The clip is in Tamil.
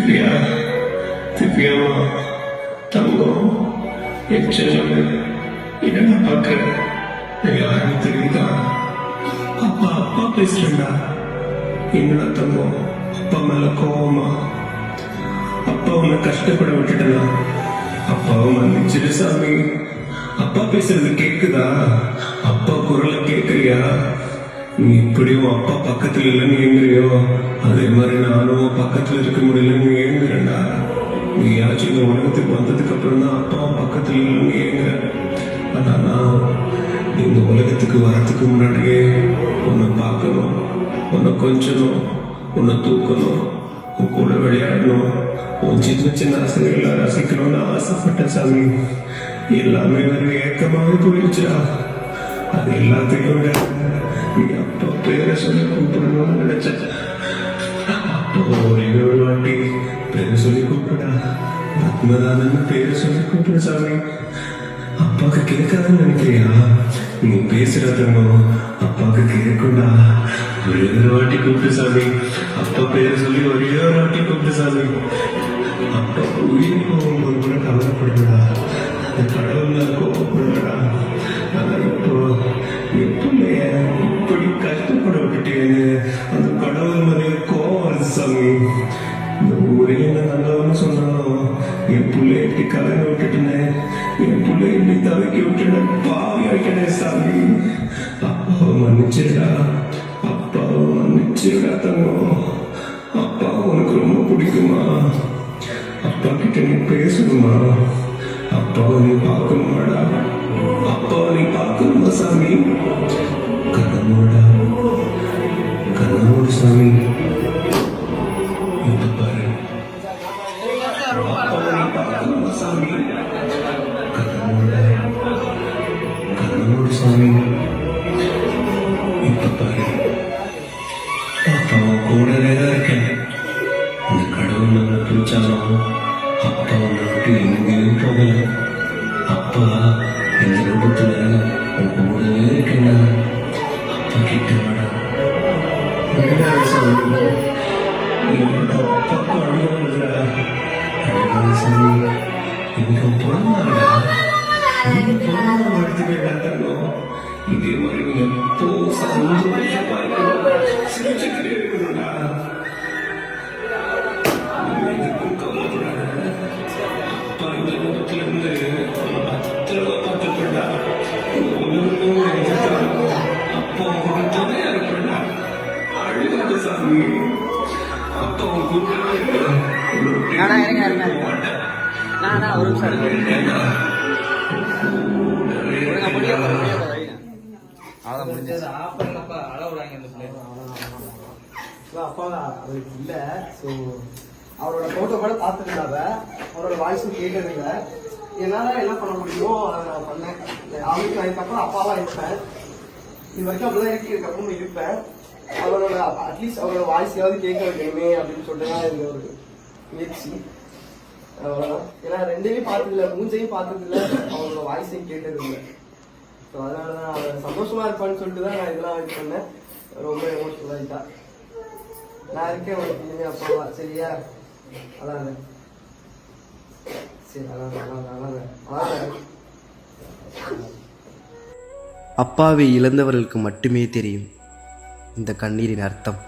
திவ்யா, திவ்யாமா, தங்கம், என் செல்லம், என்னடா பார்க்க யாருன்னு தெரியுதா? அப்பா அப்பா பேசுறேன்டா. என்னடா தங்கம், அப்பா மேல கோவமா? அப்பா உன்னை கஷ்டப்பட விட்டுட்டா? அப்பாவை மன்னிச்சிரு சாமி. அப்பா பேசுறது கேக்குதா? அப்பா குரலை கேட்கறியா? நீ இப்படியும் அப்பா பக்கத்துல இல்லைன்னு ஏங்குறியோ, அதே மாதிரி நானும் பக்கத்துல இருக்க முடியலன்னு ஏங்குறேன்டா. நீயாச்சும் இந்த உலகத்துக்கு வந்ததுக்கு அப்புறம் தான் அப்பா பக்கத்துல இல்லைன்னு ஏங்குற. ஆனா நான் இந்த உலகத்துக்கு வரத்துக்கு முன்னாடியே உன்னை பார்க்கணும், உன்னை கொஞ்சணும், உன்னை தூக்கணும், உன் கூட விளையாடணும், உன் சின்ன சின்ன ஆசைகளை ரசிக்கணும்னு ஆசைப்பட்டேன் சாமி. எல்லாமே ஒரு ஏக்கமாக போயிடுச்சா? அது எல்லாத்தையும் விட நீ அப்பா பேரை சொல்லி கூப்பிடணும்னு நினைச்சேன். அப்போ ஒரே ஒரு வாட்டி பேரை சொல்லி கூப்பிடா, பத்மநாதன் பேரை சொல்லி கூப்பிடு சாமி. அப்பாவுக்கு கேட்காதுன்னு நினைக்கிறியா? நீ பேசுறதோ அப்பாவுக்கு கேட்கும்டா. ஒரே ஒரு வாட்டி கூப்பிடு சாமி. அப்பா பேரை சொல்லி ஒரே ஒரு வாட்டி கூப்பிடு சாமி. அப்பா உயிர் போகும்போது கூட கவலைப்படுறா, அந்த கடவுள்ல கோவப்படுறா. ஆனா இப்போ எப்படியே இப்படி கஷ்டப்பட விட்டுட்டேன்னு அந்த கடவுள் மேலே கோவம் வருது சாமி. இந்த ஊரே என்ன நல்லவன்னு சொன்னாலும் என் பிள்ளை எப்படி கலங்க விட்டுட்டேன், என் பிள்ளை எப்படி தவிக்க விட்டுட்டேன், பாவி வைக்கணே சாமி. அப்பாவை மன்னிச்சிருடா, அப்பாவை மன்னிச்சிருடா தங்கம். அப்பா உனக்கு ரொம்ப பிடிக்குமா? அப்பா கிட்ட நீ பேசணுமா? அப்பாவை நீ பார்க்கணுமாடா? அப்பாவை நீ பார்க்கணுமா சாமி? கண்ணமோடா, கண்ணமோடு சாமி. இப்ப பாரு, அப்பாவை நீ பார்க்கணுமா சாமி? கண்ணமோட, கண்ணமோடு சாமி. இப்ப பாரு, அப்பாவை கூடவே தான் இருக்கேன். இந்த கடவுள் நம்மளை பிடிச்சாலும் அப்பா உன்னை விட்டு எங்கேயும் போகல. அப்பா இந்த ரூபத்துல உன் கூடவே இருக்கேன்னா அப்பா கிட்ட வாடா. அப்பா அழுகிறா, அழுகாத சாமி. இங்க பொண்ணாடா, எடுத்துக்கிட்டா தரணும். இதே மாதிரி நீங்க எப்போ சந்தோஷமா இருக்கணும், சிரிச்சுக்கிட்டே இருக்கணும்டா. அவரோட போட்டோ கூட பார்த்துருந்தாங்க, அவரோட வாய்ஸும் கேட்டதில்ல. என்னால் என்ன பண்ண முடியுமோ அதை நான் பண்ணேன். அவருக்கு நான் இதுக்கப்புறம் அப்பாவா இருப்பேன். இது வரைக்கும் அப்படிதான் இருக்கு, இதுக்கப்புறம் இருப்பேன். அவரோட அட்லீஸ்ட் அவரோட வாய்ஸையாவது கேட்க வைக்கணுமே அப்படின்னு சொல்லிட்டு தான் இந்த ஒரு முயற்சி. அவ்வளோதான். ஏன்னா ரெண்டையும் பார்த்ததில்ல, மூஞ்சையும் பார்த்ததில்ல, அவரோட வாய்ஸையும் கேட்டதில்லை. ஸோ அதனால தான் அவர் சந்தோஷமா இருப்பான்னு சொல்லிட்டு தான் நான் இதெல்லாம் இது பண்ணேன். ரொம்ப எமோஷனல் ஆகிட்டா. நான் இருக்கேன் உனக்கு இனிமே அப்பாவா, சரியா? அதான் சரி, அதான். அப்பாவை இழந்தவர்களுக்கு மட்டுமே தெரியும் இந்த கண்ணீரின் அர்த்தம்.